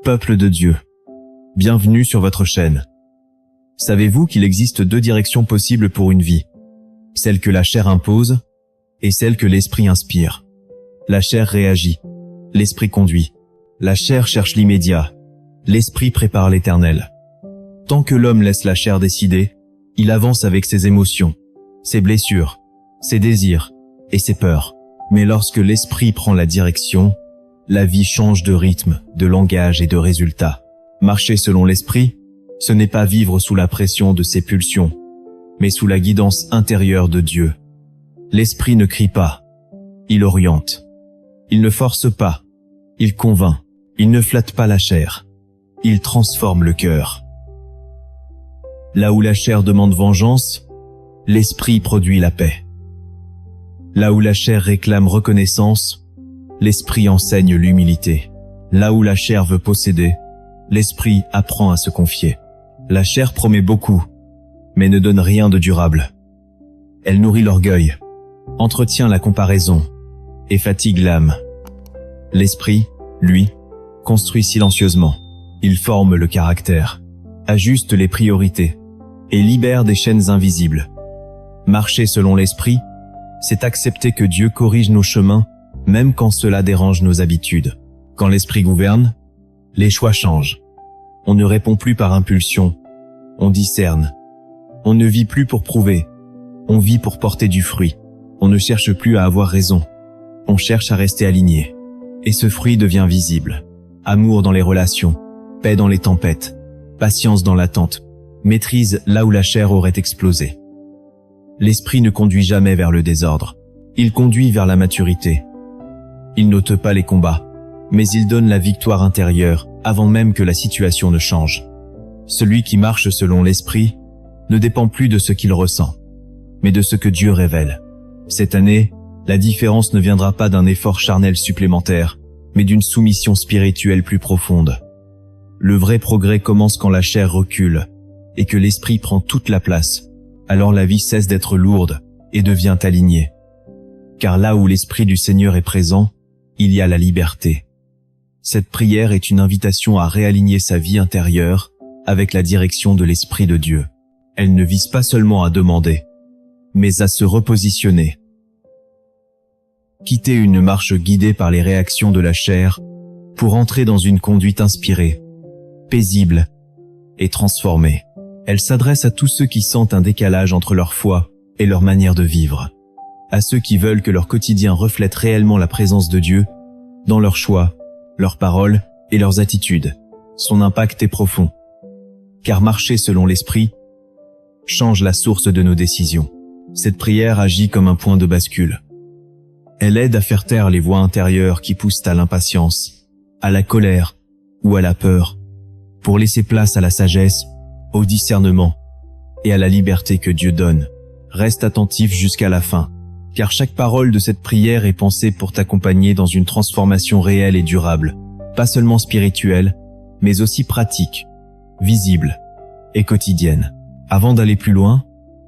peuple de Dieu, bienvenue sur votre chaîne. Savez-vous qu'il existe deux directions possibles pour une vie? Celle que la chair impose et celle que l'esprit inspire. La chair réagit, l'esprit conduit. La chair cherche l'immédiat, l'esprit prépare l'éternel. Tant que l'homme laisse la chair décider, il avance avec ses émotions, ses blessures, ses désirs et ses peurs. Mais lorsque l'esprit prend la direction, la vie change de rythme, de langage et de résultat. Marcher selon l'esprit, ce n'est pas vivre sous la pression de ses pulsions, mais sous la guidance intérieure de Dieu. L'esprit ne crie pas, il oriente. Il ne force pas, il convainc. Il ne flatte pas la chair, il transforme le cœur. Là où la chair demande vengeance, l'esprit produit la paix. Là où la chair réclame reconnaissance, l'esprit enseigne l'humilité. Là où la chair veut posséder, l'esprit apprend à se confier. La chair promet beaucoup, mais ne donne rien de durable. Elle nourrit l'orgueil, entretient la comparaison et fatigue l'âme. L'esprit, lui, construit silencieusement. Il forme le caractère, ajuste les priorités et libère des chaînes invisibles. Marcher selon l'esprit, c'est accepter que Dieu corrige nos chemins, même quand cela dérange nos habitudes. Quand l'esprit gouverne, les choix changent. On ne répond plus par impulsion, on discerne. On ne vit plus pour prouver, on vit pour porter du fruit. On ne cherche plus à avoir raison, on cherche à rester aligné. Et ce fruit devient visible. Amour dans les relations, paix dans les tempêtes, patience dans l'attente, maîtrise là où la chair aurait explosé. L'esprit ne conduit jamais vers le désordre, il conduit vers la maturité. Il n'ôte pas les combats, mais il donne la victoire intérieure avant même que la situation ne change. Celui qui marche selon l'esprit ne dépend plus de ce qu'il ressent, mais de ce que Dieu révèle. Cette année, la différence ne viendra pas d'un effort charnel supplémentaire, mais d'une soumission spirituelle plus profonde. Le vrai progrès commence quand la chair recule et que l'esprit prend toute la place. Alors la vie cesse d'être lourde et devient alignée. Car là où l'esprit du Seigneur est présent, il y a la liberté. Cette prière est une invitation à réaligner sa vie intérieure avec la direction de l'Esprit de Dieu. Elle ne vise pas seulement à demander, mais à se repositionner. Quitter une marche guidée par les réactions de la chair pour entrer dans une conduite inspirée, paisible et transformée. Elle s'adresse à tous ceux qui sentent un décalage entre leur foi et leur manière de vivre, à ceux qui veulent que leur quotidien reflète réellement la présence de Dieu dans leurs choix, leurs paroles et leurs attitudes. Son impact est profond, car marcher selon l'esprit change la source de nos décisions. Cette prière agit comme un point de bascule. Elle aide à faire taire les voix intérieures qui poussent à l'impatience, à la colère ou à la peur, pour laisser place à la sagesse, au discernement et à la liberté que Dieu donne. Reste attentif jusqu'à la fin, car chaque parole de cette prière est pensée pour t'accompagner dans une transformation réelle et durable, pas seulement spirituelle, mais aussi pratique, visible et quotidienne. Avant d'aller plus loin,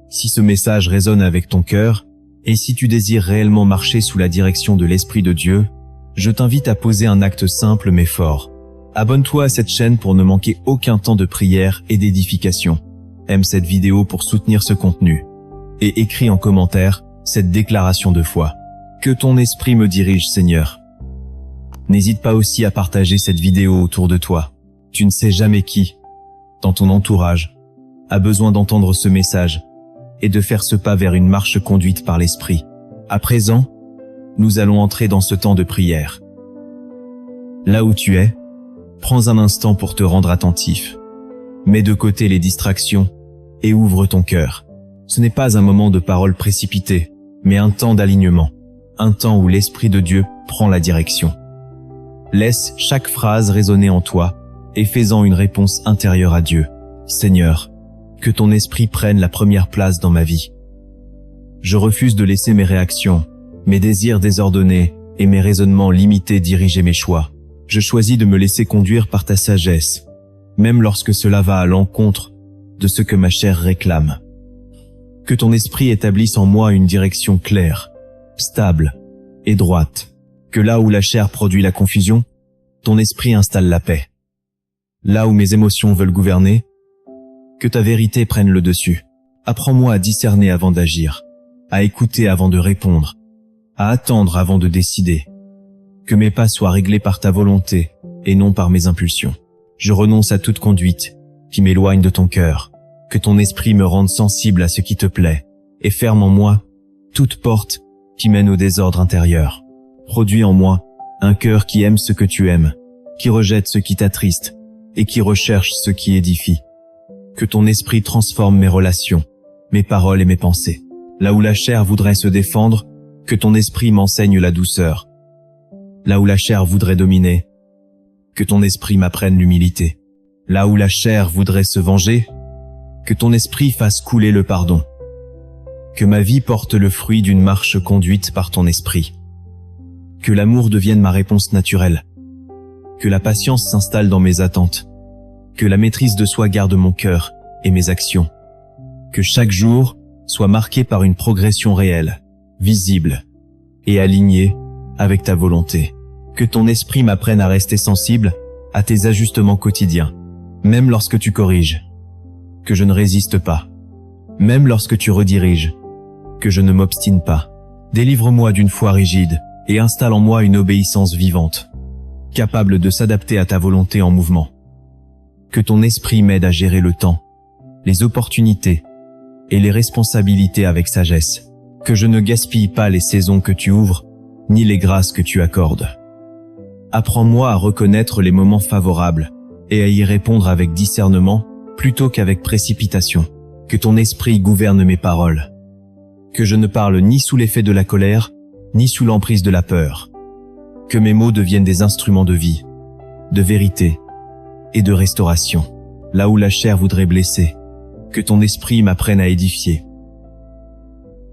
si ce message résonne avec ton cœur, et si tu désires réellement marcher sous la direction de l'Esprit de Dieu, je t'invite à poser un acte simple mais fort. Abonne-toi à cette chaîne pour ne manquer aucun temps de prière et d'édification. Aime cette vidéo pour soutenir ce contenu. Et écris en commentaire cette déclaration de foi. Que ton esprit me dirige, Seigneur. N'hésite pas aussi à partager cette vidéo autour de toi. Tu ne sais jamais qui, dans ton entourage, a besoin d'entendre ce message et de faire ce pas vers une marche conduite par l'Esprit. À présent, nous allons entrer dans ce temps de prière. Là où tu es, prends un instant pour te rendre attentif. Mets de côté les distractions et ouvre ton cœur. Ce n'est pas un moment de parole précipitée, mais un temps d'alignement, un temps où l'Esprit de Dieu prend la direction. Laisse chaque phrase résonner en toi et fais-en une réponse intérieure à Dieu. Seigneur, que ton esprit prenne la première place dans ma vie. Je refuse de laisser mes réactions, mes désirs désordonnés et mes raisonnements limités diriger mes choix. Je choisis de me laisser conduire par ta sagesse, même lorsque cela va à l'encontre de ce que ma chair réclame. Que ton esprit établisse en moi une direction claire, stable et droite. Que là où la chair produit la confusion, ton esprit installe la paix. là où mes émotions veulent gouverner, que ta vérité prenne le dessus. Apprends-moi à discerner avant d'agir, à écouter avant de répondre, à attendre avant de décider. Que mes pas soient réglés par ta volonté et non par mes impulsions. Je renonce à toute conduite qui m'éloigne de ton cœur. Que ton esprit me rende sensible à ce qui te plaît et ferme en moi toute porte qui mène au désordre intérieur. Produis en moi un cœur qui aime ce que tu aimes, qui rejette ce qui t'attriste et qui recherche ce qui édifie. Que ton esprit transforme mes relations, mes paroles et mes pensées. Là où la chair voudrait se défendre, que ton esprit m'enseigne la douceur. Là où la chair voudrait dominer, que ton esprit m'apprenne l'humilité. Là où la chair voudrait se venger, que ton esprit fasse couler le pardon. Que ma vie porte le fruit d'une marche conduite par ton esprit. Que l'amour devienne ma réponse naturelle. Que la patience s'installe dans mes attentes. Que la maîtrise de soi garde mon cœur et mes actions. Que chaque jour soit marqué par une progression réelle, visible et alignée avec ta volonté. Que ton esprit m'apprenne à rester sensible à tes ajustements quotidiens, même lorsque tu corriges. Que je ne résiste pas, même lorsque tu rediriges. Que je ne m'obstine pas. Délivre-moi d'une foi rigide et installe en moi une obéissance vivante, capable de s'adapter à ta volonté en mouvement. Que ton esprit m'aide à gérer le temps, les opportunités et les responsabilités avec sagesse. Que je ne gaspille pas les saisons que tu ouvres, ni les grâces que tu accordes. Apprends-moi à reconnaître les moments favorables et à y répondre avec discernement plutôt qu'avec précipitation. Que ton esprit gouverne mes paroles. Que je ne parle ni sous l'effet de la colère, ni sous l'emprise de la peur. Que mes mots deviennent des instruments de vie, de vérité et de restauration. Là où la chair voudrait blesser, que ton esprit m'apprenne à édifier.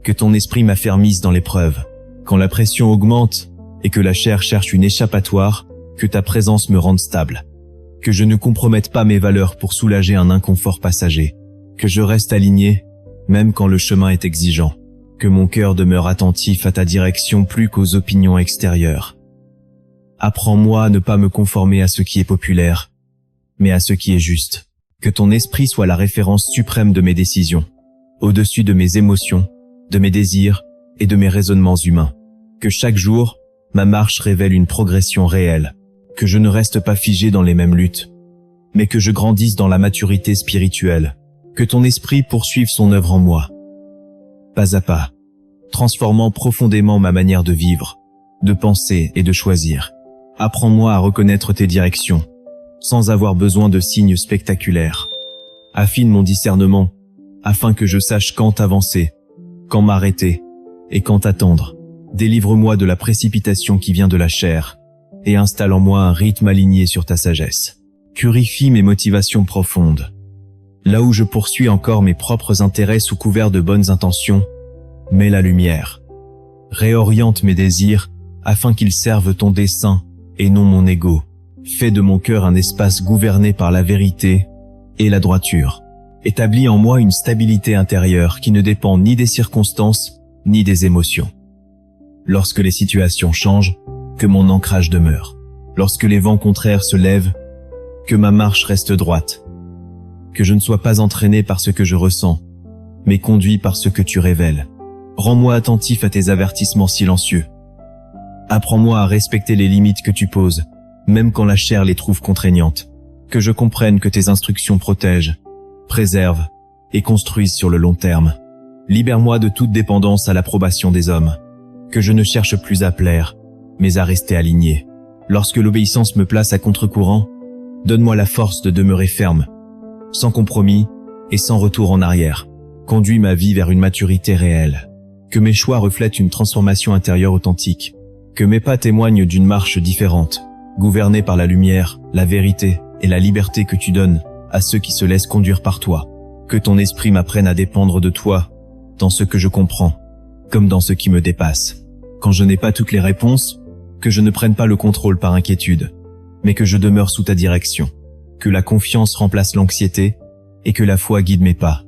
Que ton esprit m'affermisse dans l'épreuve. Quand la pression augmente et que la chair cherche une échappatoire, que ta présence me rende stable. Que je ne compromette pas mes valeurs pour soulager un inconfort passager. Que je reste aligné, même quand le chemin est exigeant. Que mon cœur demeure attentif à ta direction plus qu'aux opinions extérieures. Apprends-moi à ne pas me conformer à ce qui est populaire, mais à ce qui est juste. Que ton esprit soit la référence suprême de mes décisions, au-dessus de mes émotions, de mes désirs et de mes raisonnements humains. Que chaque jour, ma marche révèle une progression réelle. Que je ne reste pas figé dans les mêmes luttes, mais que je grandisse dans la maturité spirituelle. Que ton esprit poursuive son œuvre en moi, pas à pas, transformant profondément ma manière de vivre, de penser et de choisir. Apprends-moi à reconnaître tes directions, sans avoir besoin de signes spectaculaires. Affine mon discernement, afin que je sache quand avancer, quand m'arrêter et quand attendre. Délivre-moi de la précipitation qui vient de la chair, et installe en moi un rythme aligné sur ta sagesse. Purifie mes motivations profondes. Là où je poursuis encore mes propres intérêts sous couvert de bonnes intentions, mets la lumière. Réoriente mes désirs afin qu'ils servent ton dessein et non mon ego. Fais de mon cœur un espace gouverné par la vérité et la droiture. Établis en moi une stabilité intérieure qui ne dépend ni des circonstances ni des émotions. Lorsque les situations changent, que mon ancrage demeure. Lorsque les vents contraires se lèvent, que ma marche reste droite. Que je ne sois pas entraîné par ce que je ressens, mais conduit par ce que tu révèles. Rends-moi attentif à tes avertissements silencieux. Apprends-moi à respecter les limites que tu poses, même quand la chair les trouve contraignantes. Que je comprenne que tes instructions protègent, préservent et construisent sur le long terme. Libère-moi de toute dépendance à l'approbation des hommes. Que je ne cherche plus à plaire, mais à rester aligné. Lorsque l'obéissance me place à contre-courant, donne-moi la force de demeurer ferme, sans compromis et sans retour en arrière. Conduis ma vie vers une maturité réelle. Que mes choix reflètent une transformation intérieure authentique. Que mes pas témoignent d'une marche différente, gouvernée par la lumière, la vérité et la liberté que tu donnes à ceux qui se laissent conduire par toi. Que ton esprit m'apprenne à dépendre de toi, dans ce que je comprends, comme dans ce qui me dépasse. Quand je n'ai pas toutes les réponses, que je ne prenne pas le contrôle par inquiétude, mais que je demeure sous ta direction. Que la confiance remplace l'anxiété et que la foi guide mes pas,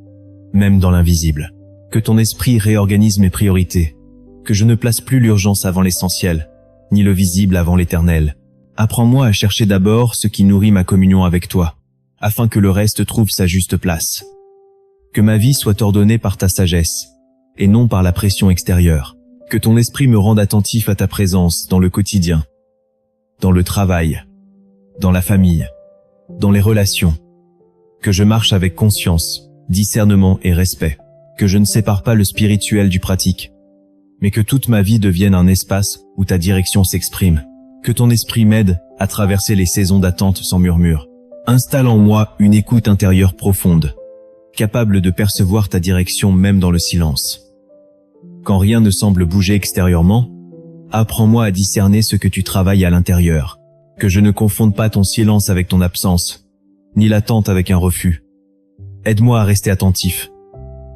même dans l'invisible. Que ton esprit réorganise mes priorités, que je ne place plus l'urgence avant l'essentiel, ni le visible avant l'éternel. Apprends-moi à chercher d'abord ce qui nourrit ma communion avec toi, afin que le reste trouve sa juste place. Que ma vie soit ordonnée par ta sagesse, et non par la pression extérieure. Que ton esprit me rende attentif à ta présence dans le quotidien, dans le travail, dans la famille, dans les relations. Que je marche avec conscience, discernement et respect. Que je ne sépare pas le spirituel du pratique, mais que toute ma vie devienne un espace où ta direction s'exprime. Que ton esprit m'aide à traverser les saisons d'attente sans murmure. Installe en moi une écoute intérieure profonde, capable de percevoir ta direction même dans le silence. Quand rien ne semble bouger extérieurement, apprends-moi à discerner ce que tu travailles à l'intérieur. Que je ne confonde pas ton silence avec ton absence, ni l'attente avec un refus. Aide-moi à rester attentif,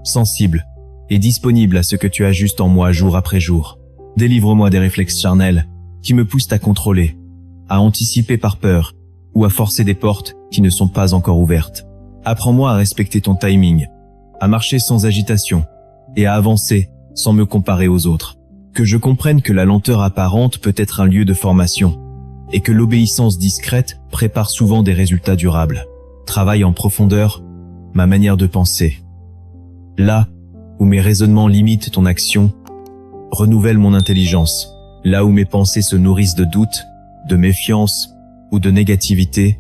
sensible et disponible à ce que tu ajustes en moi jour après jour. Délivre-moi des réflexes charnels qui me poussent à contrôler, à anticiper par peur ou à forcer des portes qui ne sont pas encore ouvertes. Apprends-moi à respecter ton timing, à marcher sans agitation et à avancer sans me comparer aux autres. Que je comprenne que la lenteur apparente peut être un lieu de formation et que l'obéissance discrète prépare souvent des résultats durables. Travaille en profondeur ma manière de penser. Là où mes raisonnements limitent ton action, renouvelle mon intelligence. Là où mes pensées se nourrissent de doute, de méfiance ou de négativité,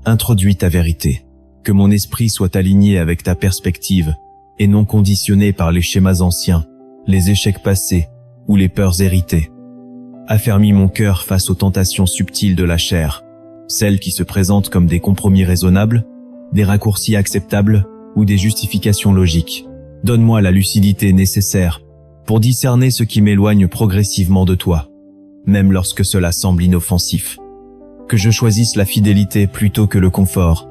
introduis ta vérité. Que mon esprit soit aligné avec ta perspective et non conditionné par les schémas anciens, les échecs passés ou les peurs héritées. Affermis mon cœur face aux tentations subtiles de la chair, celles qui se présentent comme des compromis raisonnables, des raccourcis acceptables ou des justifications logiques. Donne-moi la lucidité nécessaire pour discerner ce qui m'éloigne progressivement de toi, même lorsque cela semble inoffensif. Que je choisisse la fidélité plutôt que le confort,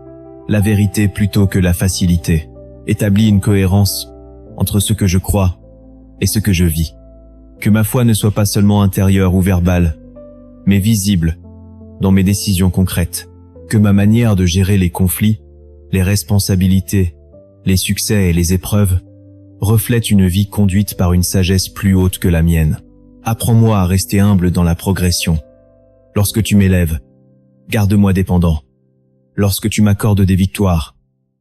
la vérité plutôt que la facilité. Établis une cohérence entre ce que je crois et ce que je vis. Que ma foi ne soit pas seulement intérieure ou verbale, mais visible dans mes décisions concrètes. Que ma manière de gérer les conflits, les responsabilités, les succès et les épreuves reflète une vie conduite par une sagesse plus haute que la mienne. Apprends-moi à rester humble dans la progression. Lorsque tu m'élèves, garde-moi dépendant. Lorsque tu m'accordes des victoires,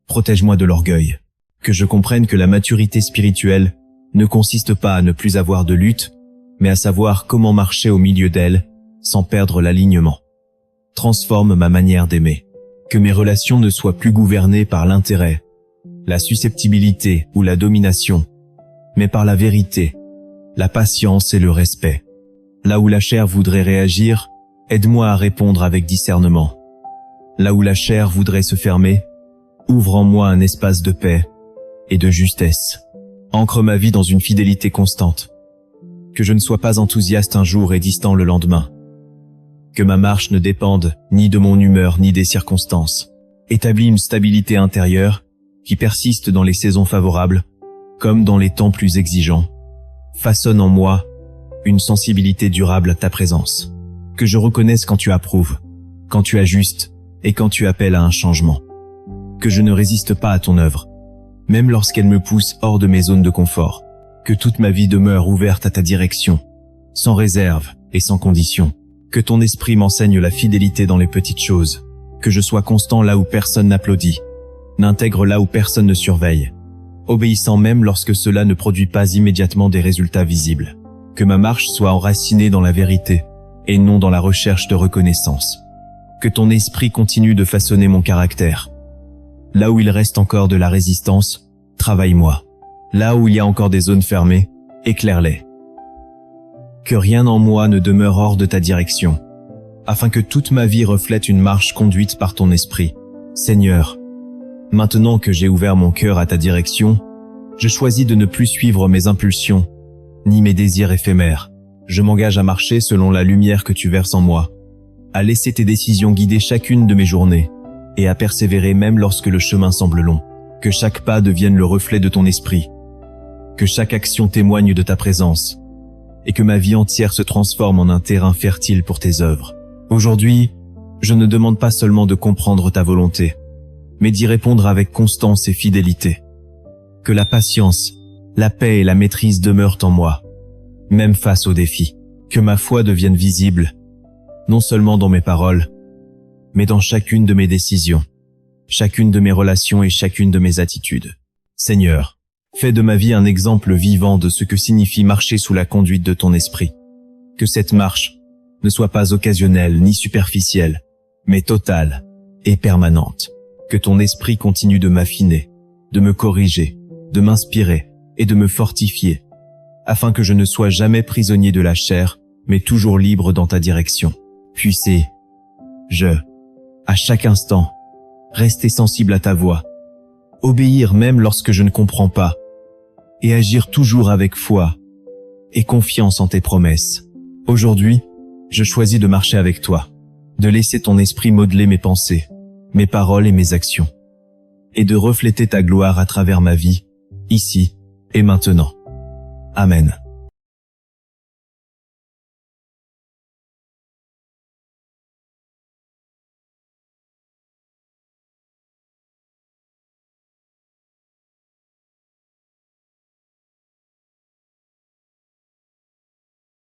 protège-moi de l'orgueil. Que je comprenne que la maturité spirituelle ne consiste pas à ne plus avoir de lutte, mais à savoir comment marcher au milieu d'elle sans perdre l'alignement. Transforme ma manière d'aimer. Que mes relations ne soient plus gouvernées par l'intérêt, la susceptibilité ou la domination, mais par la vérité, la patience et le respect. Là où la chair voudrait réagir, aide-moi à répondre avec discernement. Là où la chair voudrait se fermer, ouvre en moi un espace de paix et de justesse. Ancre ma vie dans une fidélité constante. Que je ne sois pas enthousiaste un jour et distant le lendemain. Que ma marche ne dépende ni de mon humeur ni des circonstances. Établis une stabilité intérieure qui persiste dans les saisons favorables comme dans les temps plus exigeants. Façonne en moi une sensibilité durable à ta présence. Que je reconnaisse quand tu approuves, quand tu ajustes et quand tu appelles à un changement. Que je ne résiste pas à ton œuvre, même lorsqu'elle me pousse hors de mes zones de confort. Que toute ma vie demeure ouverte à ta direction, sans réserve et sans condition. Que ton esprit m'enseigne la fidélité dans les petites choses. Que je sois constant là où personne n'applaudit, n'intègre là où personne ne surveille, obéissant même lorsque cela ne produit pas immédiatement des résultats visibles. Que ma marche soit enracinée dans la vérité et non dans la recherche de reconnaissance. Que ton esprit continue de façonner mon caractère. Là où il reste encore de la résistance, travaille-moi. Là où il y a encore des zones fermées, éclaire-les. Que rien en moi ne demeure hors de ta direction, afin que toute ma vie reflète une marche conduite par ton esprit. Seigneur, maintenant que j'ai ouvert mon cœur à ta direction, je choisis de ne plus suivre mes impulsions, ni mes désirs éphémères. Je m'engage à marcher selon la lumière que tu verses en moi, à laisser tes décisions guider chacune de mes journées, et à persévérer même lorsque le chemin semble long. Que chaque pas devienne le reflet de ton esprit, que chaque action témoigne de ta présence, et que ma vie entière se transforme en un terrain fertile pour tes œuvres. Aujourd'hui, je ne demande pas seulement de comprendre ta volonté, mais d'y répondre avec constance et fidélité. Que la patience, la paix et la maîtrise demeurent en moi, même face aux défis. Que ma foi devienne visible, non seulement dans mes paroles, mais dans chacune de mes décisions, chacune de mes relations et chacune de mes attitudes. Seigneur, fais de ma vie un exemple vivant de ce que signifie marcher sous la conduite de ton esprit. Que cette marche ne soit pas occasionnelle ni superficielle, mais totale et permanente. Que ton esprit continue de m'affiner, de me corriger, de m'inspirer et de me fortifier, afin que je ne sois jamais prisonnier de la chair, mais toujours libre dans ta direction. Puissé-je, à chaque instant, rester sensible à ta voix, obéir même lorsque je ne comprends pas, et agir toujours avec foi et confiance en tes promesses. Aujourd'hui, je choisis de marcher avec toi, de laisser ton esprit modeler mes pensées, mes paroles et mes actions, et de refléter ta gloire à travers ma vie, ici et maintenant. Amen.